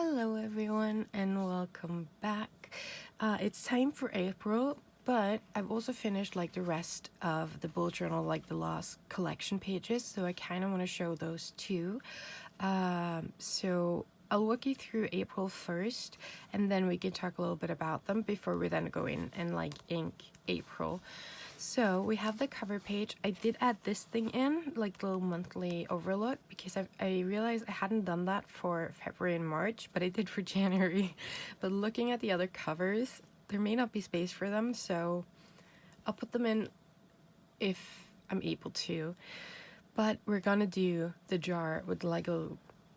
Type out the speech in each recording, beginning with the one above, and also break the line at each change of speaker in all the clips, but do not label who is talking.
Hello everyone and welcome back. It's time for April, but I've also finished like the rest of the bullet journal, like the last collection pages, so I kind of want to show those too. So I'll walk you through April first, and then we can talk a little bit about them before we then go in and like ink April. So we have the cover page. I did add this thing in, like the little monthly overlook, because I realized I hadn't done that for February and March, but I did for January. But looking at the other covers, there may not be space for them, so I'll put them in if I'm able to. But we're gonna do the jar with like a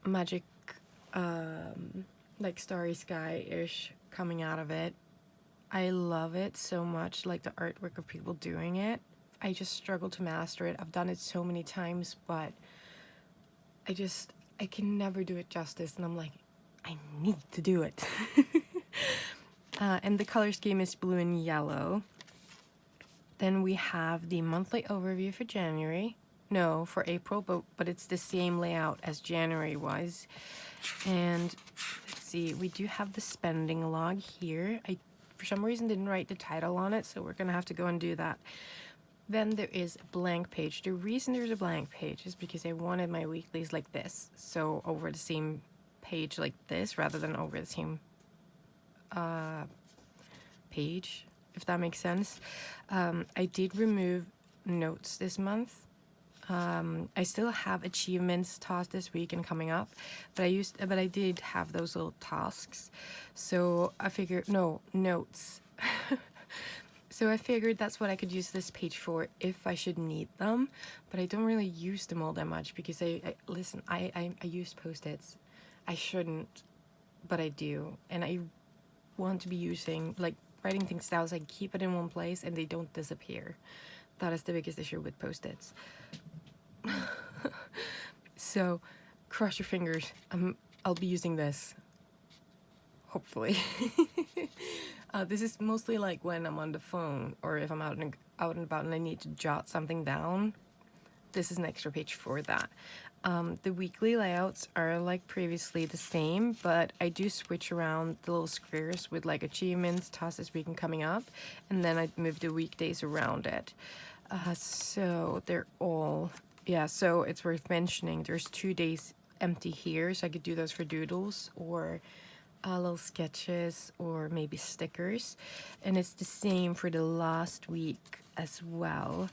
magic, like starry sky-ish coming out of it. I love it so much, like the artwork of people doing it. I just struggle to master it. I've done it so many times, but I can never do it justice, and I'm like, I need to do it. And the color scheme is blue and yellow. Then we have the monthly overview for January. No, for April, but it's the same layout as January was. And let's see, we do have the spending log here. I for some reason didn't write the title on it, so we're gonna have to go and do that. Then there is a blank page. The reason there's a blank page is because I wanted my weeklies like this, so over the same page like this rather than over the same page, if that makes sense. I did remove notes this month. I still have achievements tasks this week and coming up, but I did have those little tasks, so I figured notes. So I figured that's what I could use this page for if I should need them, but I don't really use them all that much because I use post-its. I shouldn't, but I do, and I want to be using like writing things down so I keep it in one place and they don't disappear. That is the biggest issue with post-its. So cross your fingers. I'll be using this, hopefully. This is mostly like when I'm on the phone or if I'm out and about and I need to jot something down. This is an extra page for that. The weekly layouts are like previously the same, but I do switch around the little squares with like achievements, tasks this week and coming up, and then I move the weekdays around it. So they're all, yeah, so it's worth mentioning there's 2 days empty here, so I could do those for doodles or little sketches or maybe stickers, and it's the same for the last week as well.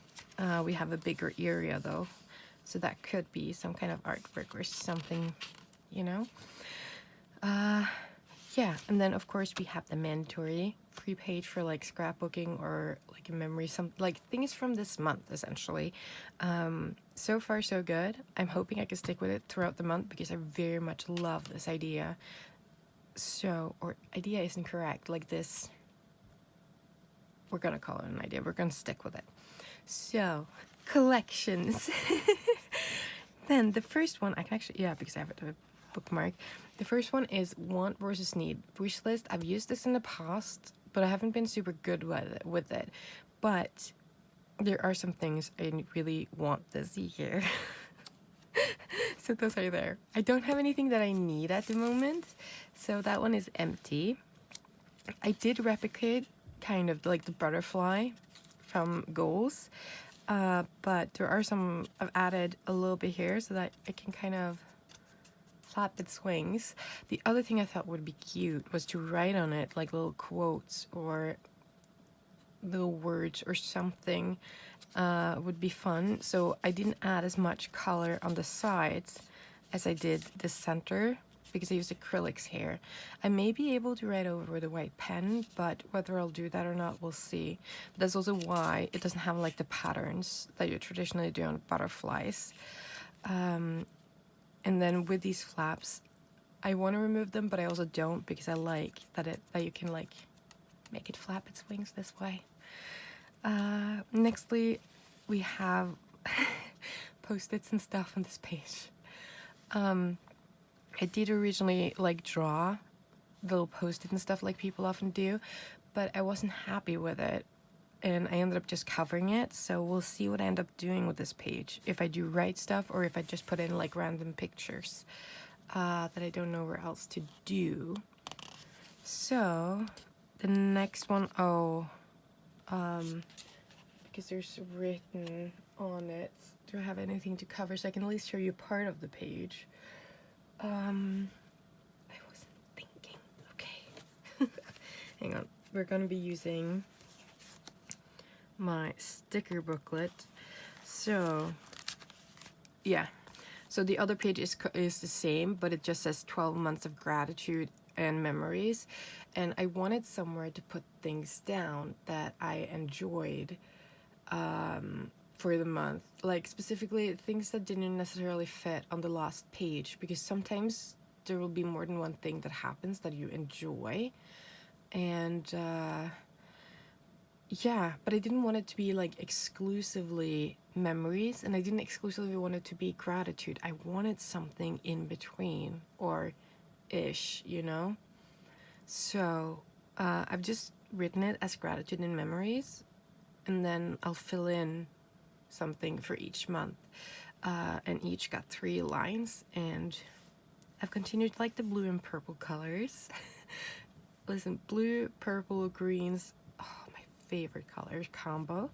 We have a bigger area though, so that could be some kind of artwork or something, you know. Yeah, and then of course we have the mandatory free page for like scrapbooking or like a memory, some like things from this month essentially. So far so good. I'm hoping I can stick with it throughout the month because I very much love this idea. So, or idea isn't correct, like this, we're gonna call it an idea, we're gonna stick with it. So, collections. Then the first one, I can actually, yeah, because I have a bookmark. The first one is want versus need. Wish list, I've used this in the past, but I haven't been super good with it. But there are some things I really want this year. So those are there. I don't have anything that I need at the moment, so that one is empty. I did replicate kind of like the butterfly from goals, but there are some I've added a little bit here so that it can kind of flap its wings. The other thing I thought would be cute was to write on it like little quotes or little words or something. Would be fun. So I didn't add as much color on the sides as I did the center because I used acrylics here. I may be able to write over with a white pen, but whether I'll do that or not, we'll see. But that's also why it doesn't have like the patterns that you traditionally do on butterflies. And then with these flaps, I want to remove them, but I also don't because I like that you can like make it flap its wings this way. Nextly, we have post-its and stuff on this page. I did originally like draw little post-it and stuff like people often do, but I wasn't happy with it and I ended up just covering it, so we'll see what I end up doing with this page, if I do write stuff or if I just put in like random pictures. that I don't know where else to do. So the next one, because there's written on it, do I have anything to cover? So I can at least show you part of the page. I wasn't thinking. Okay. Hang on. We're going to be using my sticker booklet. So, yeah. So the other page is the same, but it just says 12 months of gratitude and memories. And I wanted somewhere to put things down that I enjoyed for the month. Like specifically things that didn't necessarily fit on the last page, because sometimes there will be more than one thing that happens that you enjoy. And yeah, but I didn't want it to be like exclusively memories, and I didn't exclusively want it to be gratitude. I wanted something in between, or ish, you know? So I've just written it as gratitude and memories, and then I'll fill in something for each month. And each got 3 lines, and I've continued like the blue and purple colors. Listen, blue, purple, greens, oh, my favorite color combo.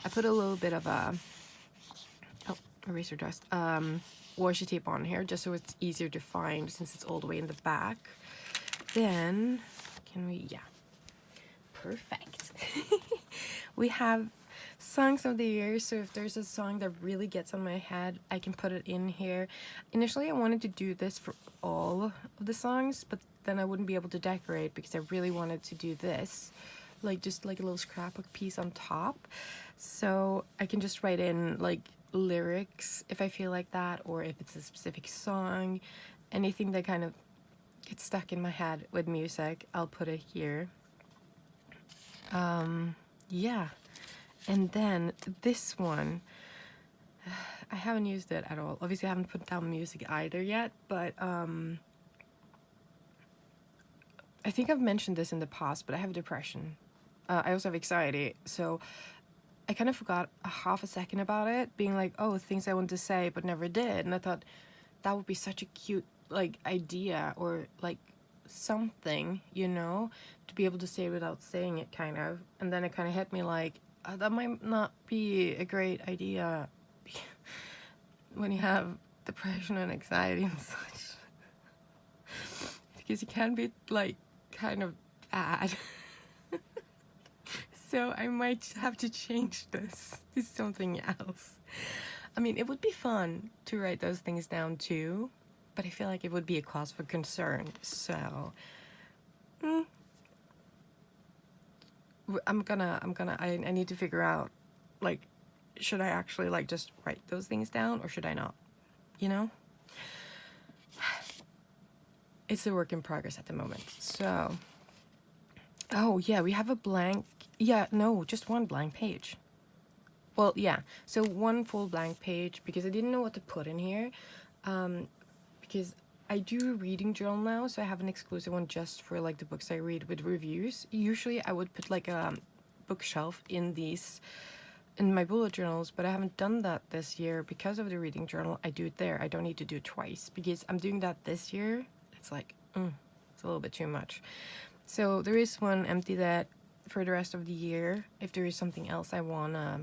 I put a little bit of eraser dust, washi tape on here just so it's easier to find since it's all the way in the back. Then, yeah, perfect. We have songs of the year, so if there's a song that really gets on my head, I can put it in here. Initially, I wanted to do this for all of the songs, but then I wouldn't be able to decorate because I really wanted to do this, like just like a little scrapbook piece on top. So I can just write in like lyrics if I feel like that, or if it's a specific song, anything that kind of gets stuck in my head with music, I'll put it here. Yeah. And then this one, I haven't used it at all. Obviously I haven't put down music either yet, but I think I've mentioned this in the past, but I have depression. I also have anxiety, so I kind of forgot a half a second about it, being like, oh, things I want to say but never did. And I thought that would be such a cute like idea, or like something, you know, to be able to say it without saying it, kind of. And then it kind of hit me like, that might not be a great idea when you have depression and anxiety and such, because you can be like kind of bad. So I might have to change this to something else. I mean, it would be fun to write those things down too, but I feel like it would be a cause for concern. So I need to figure out, like, should I actually like just write those things down, or should I not? You know? It's a work in progress at the moment. So, oh yeah, we have a blank, yeah, no, just one blank page. Well, yeah, so one full blank page, because I didn't know what to put in here, because I do a reading journal now, so I have an exclusive one just for like the books I read with reviews. Usually I would put like a bookshelf in my bullet journals, but I haven't done that this year because of the reading journal. I do it there. I don't need to do it twice, because I'm doing that this year. It's like, it's a little bit too much. So there is one empty that for the rest of the year, if there is something else I wanna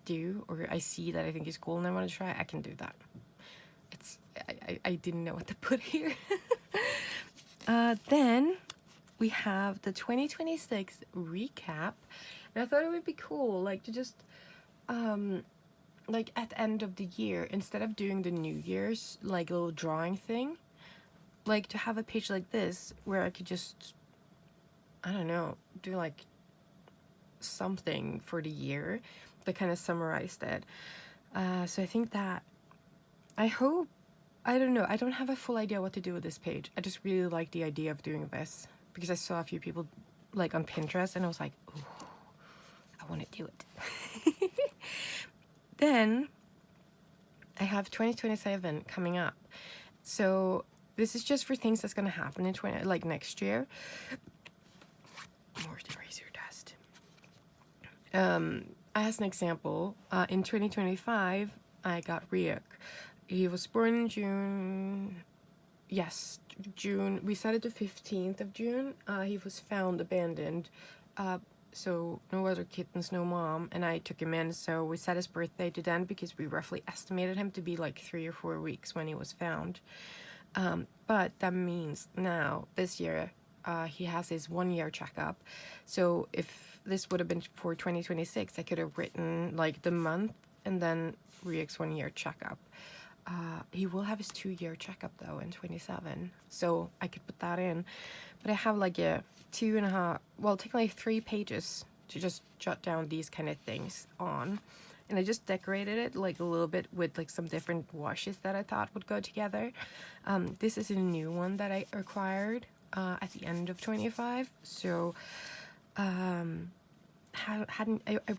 do, or I see that I think is cool and I want to try, I can do that. I didn't know what to put here. Then we have the 2026 recap, and I thought it would be cool, like, to just like at the end of the year, instead of doing the New Year's like little drawing thing, like to have a page like this where I could just, I don't know, do like something for the year that kind of summarized it. So I think that, I don't know, I don't have a full idea what to do with this page. I just really like the idea of doing this, because I saw a few people like on Pinterest, and I was like, ooh, I want to do it. Then I have 2027 coming up. So this is just for things that's going to happen in next year. More eraser dust. As an example, in 2025, I got reuk. He was born in June. Yes, June. We set it the 15th of June. He was found abandoned. Uh, so no other kittens, no mom, and I took him in. So we set his birthday to then because we roughly estimated him to be like 3 or 4 weeks when he was found. But that means now, this year, he has his 1 year checkup. So if this would have been for 2026, I could have written like the month and then Riek's 1 year checkup. He will have his 2 year checkup though in 27, so I could put that in. But I have like a 2.5, well, technically 3 pages to just jot down these kind of things on. And I just decorated it like a little bit with like some different washes that I thought would go together. This is a new one that I acquired at the end of 25. So I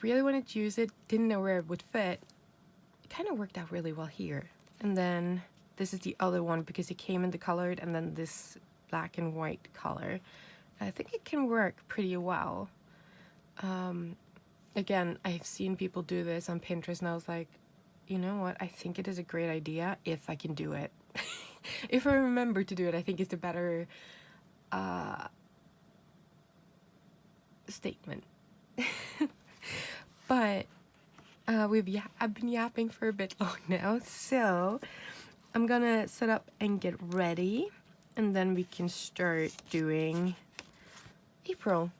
really wanted to use it, didn't know where it would fit. It kind of worked out really well here. And then this is the other one because it came in the colored and then this black and white color. I think it can work pretty well. Again, I've seen people do this on Pinterest and I was like, you know what? I think it is a great idea if I can do it. If I remember to do it, I think it's a better statement. But I've been yapping for a bit long now, so I'm gonna set up and get ready, and then we can start doing April.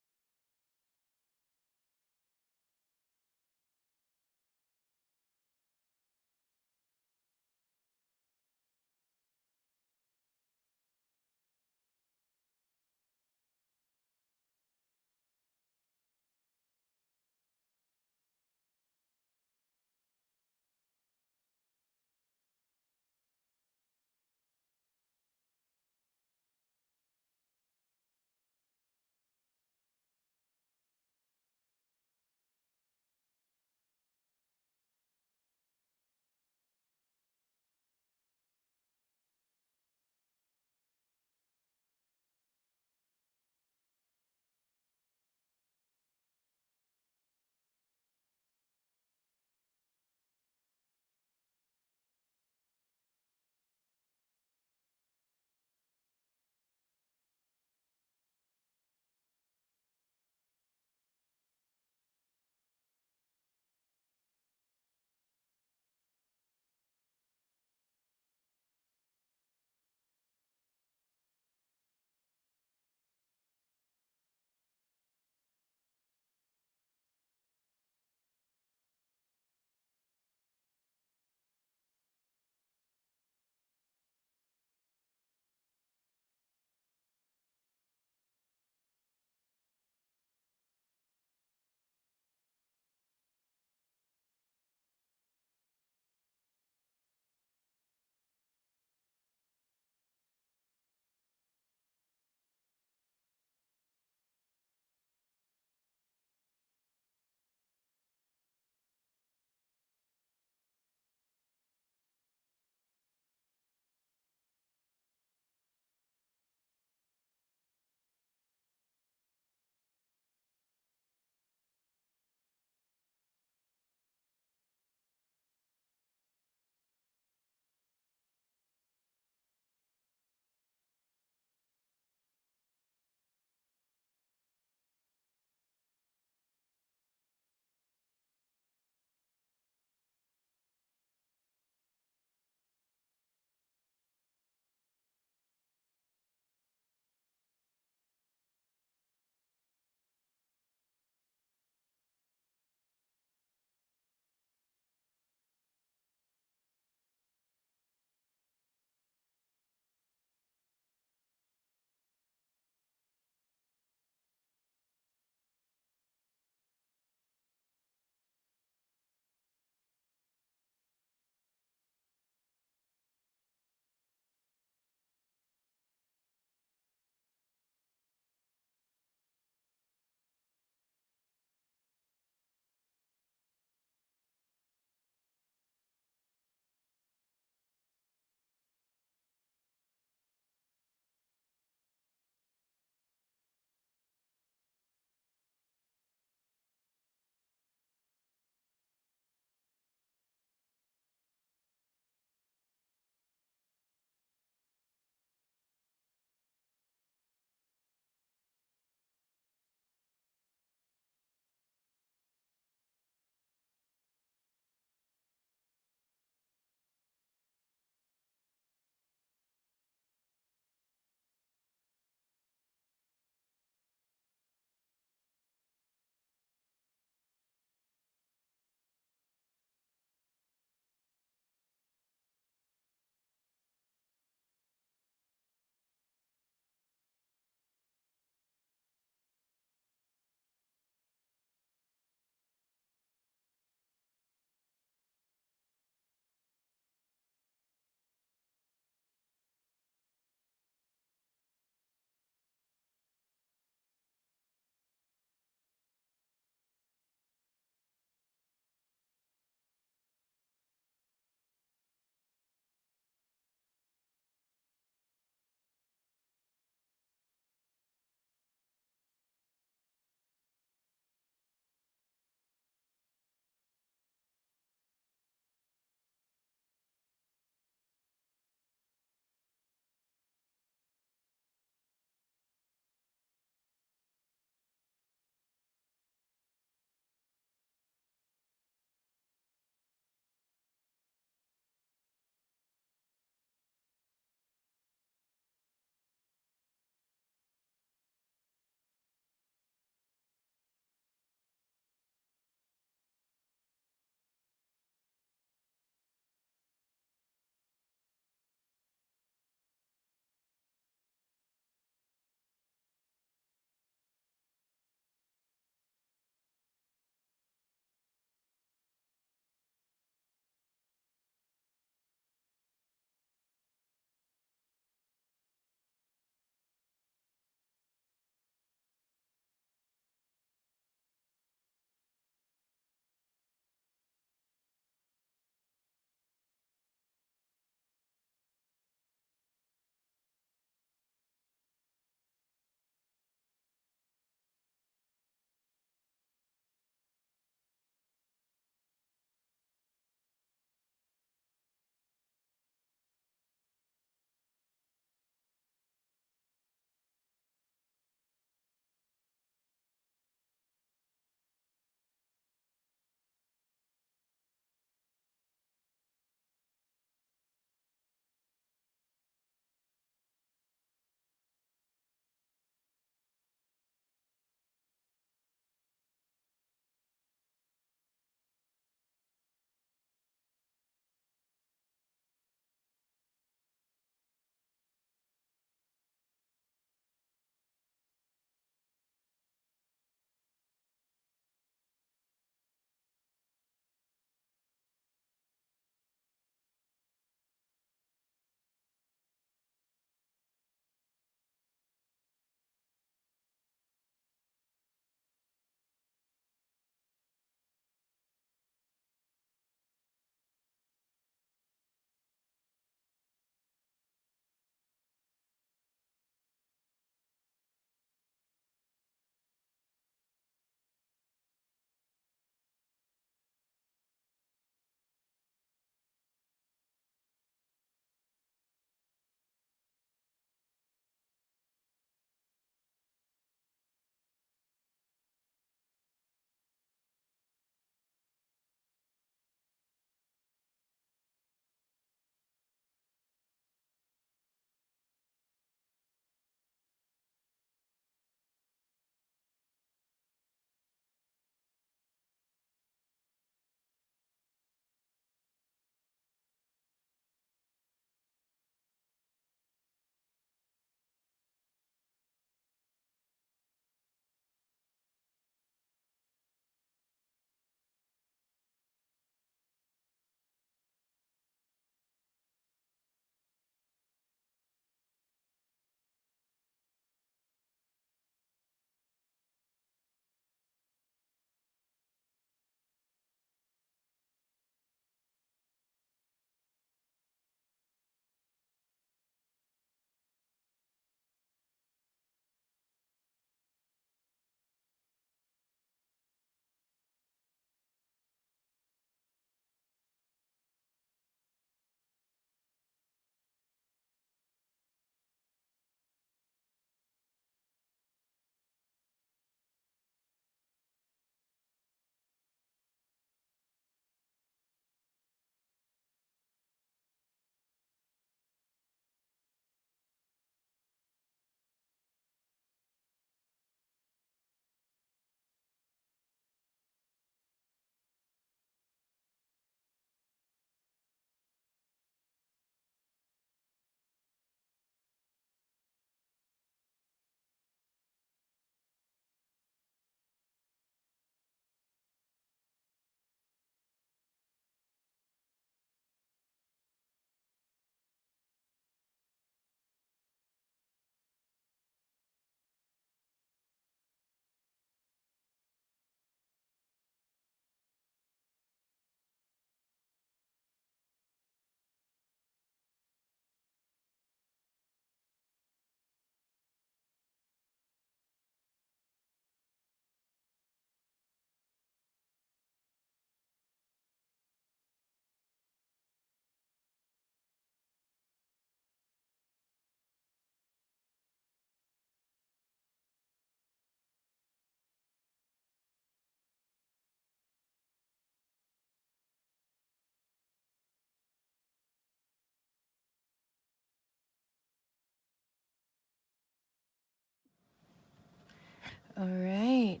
All right,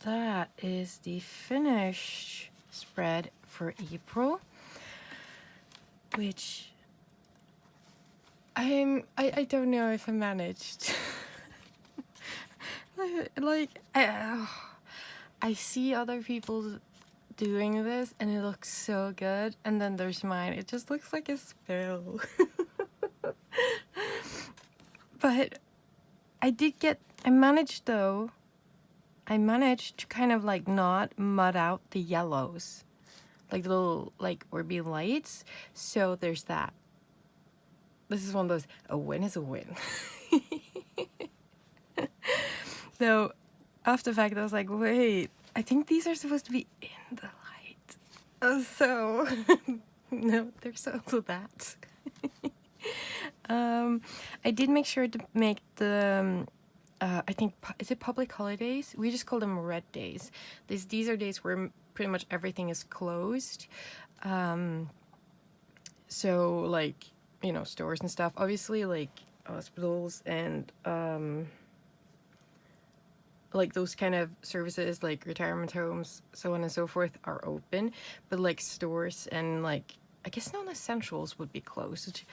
that is the finished spread for April, which I don't know if I managed. like I see other people doing this and it looks so good, and then there's mine. It just looks like a spill. But I managed though. I managed to kind of like not mud out the yellows, like the little like Orby lights. So there's that. This is one of those, a win is a win. So after the fact, I was like, wait, I think these are supposed to be in the light. So no, there's also that. I did make sure to make the I think, is it public holidays? We just call them red days. These are days where pretty much everything is closed. So like, you know, stores and stuff. Obviously, like hospitals and like those kind of services, like retirement homes, so on and so forth, are open. But like stores and like, I guess non-essentials would be closed.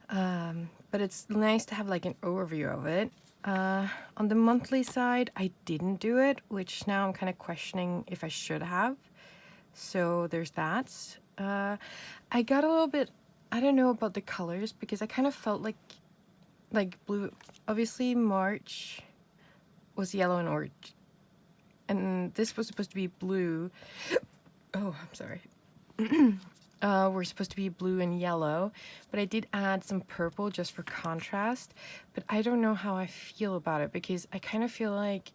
But it's nice to have like an overview of it. On the monthly side, I didn't do it, which now I'm kind of questioning if I should have. So there's that. I got a little bit, I don't know about the colors, because I kind of felt like blue. Obviously March was yellow and orange, and this was supposed to be blue. Oh, I'm sorry. Were supposed to be blue and yellow, but I did add some purple just for contrast. But I don't know how I feel about it, because I kind of feel like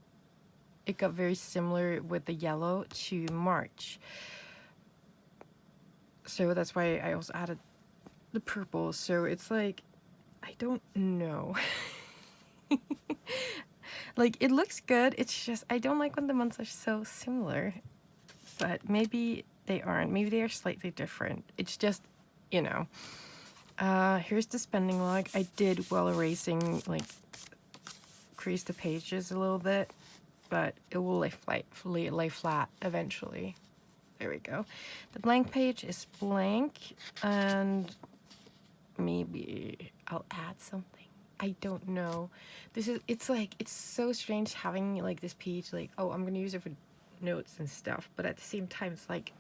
it got very similar with the yellow to March. So that's why I also added the purple. So it's like, I don't know. Like, it looks good. It's just, I don't like when the months are so similar. But maybe they aren't. Maybe they are slightly different. It's just, you know. Here's the spending log. I did, while erasing, like, crease the pages a little bit, but it will lay flat eventually. There we go. The blank page is blank, and maybe I'll add something. I don't know. It's like, it's so strange having like this page, like, oh, I'm gonna use it for notes and stuff, but at the same time it's like,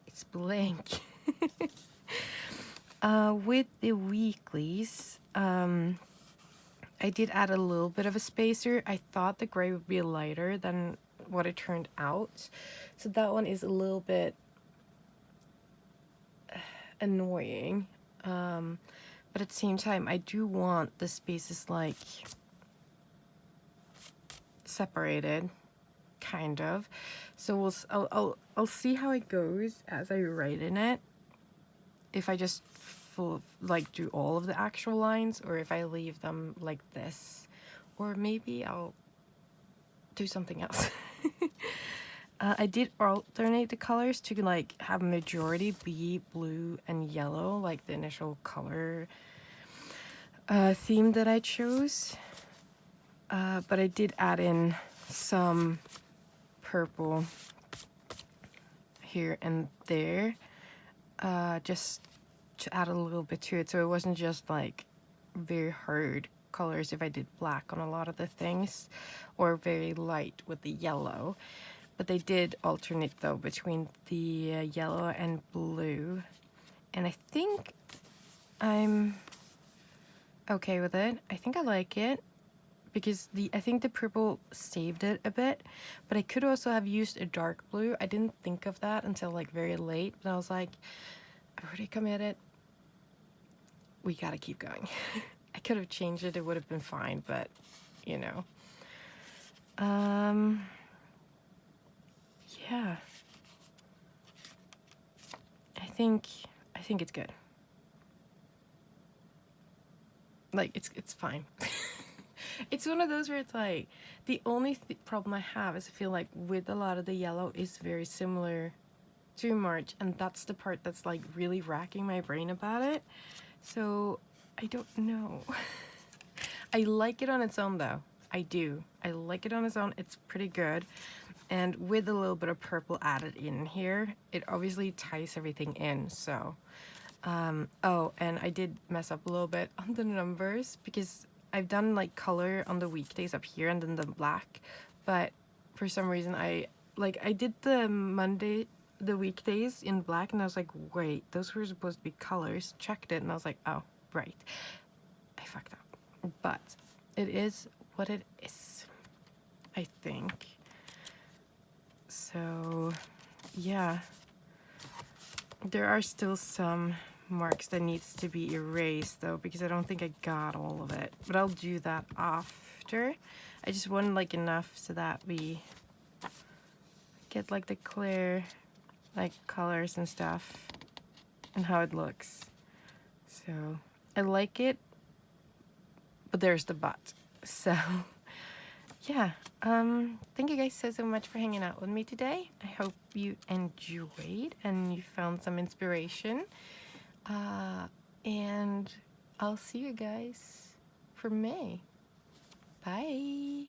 it's blank. With the weeklies, I did add a little bit of a spacer. I thought the gray would be lighter than what it turned out, so that one is a little bit annoying, but at the same time I do want the spaces like separated, kind of. So I'll see how it goes as I write in it, if I just like do all of the actual lines, or if I leave them like this, or maybe I'll do something else. I did alternate the colors to like have a majority be blue and yellow, like the initial color theme that I chose. But I did add in some purple here and there, just to add a little bit to it, so it wasn't just like very hard colors if I did black on a lot of the things, or very light with the yellow. But they did alternate though between the yellow and blue, and I think I'm okay with it. I think I like it, because I think the purple saved it a bit, but I could also have used a dark blue. I didn't think of that until like very late, but I was like, I already committed, we gotta keep going. I could have changed it, it would have been fine, but you know. Yeah, I think it's good. Like, it's fine. It's one of those where it's like, the only problem I have is I feel like with a lot of the yellow is very similar to March, and that's the part that's like really racking my brain about it. So I don't know. I like it on its own though, I do. I like it on its own. It's pretty good. And with a little bit of purple added in here, it obviously ties everything in. So, oh, and I did mess up a little bit on the numbers because I've done like color on the weekdays up here and then the black. But for some reason, I did the weekdays in black, and I was like, wait, those were supposed to be colors. Checked it, and I was like, oh, right. I fucked up. But it is what it is, I think. So, yeah. There are still some marks that needs to be erased though, because I don't think I got all of it. But I'll do that after. I just want like enough so that we get like the clear like colors and stuff and how it looks. So I like it, but there's the but. So yeah, thank you guys so much for hanging out with me today. I hope you enjoyed and you found some inspiration. And I'll see you guys for May. Bye.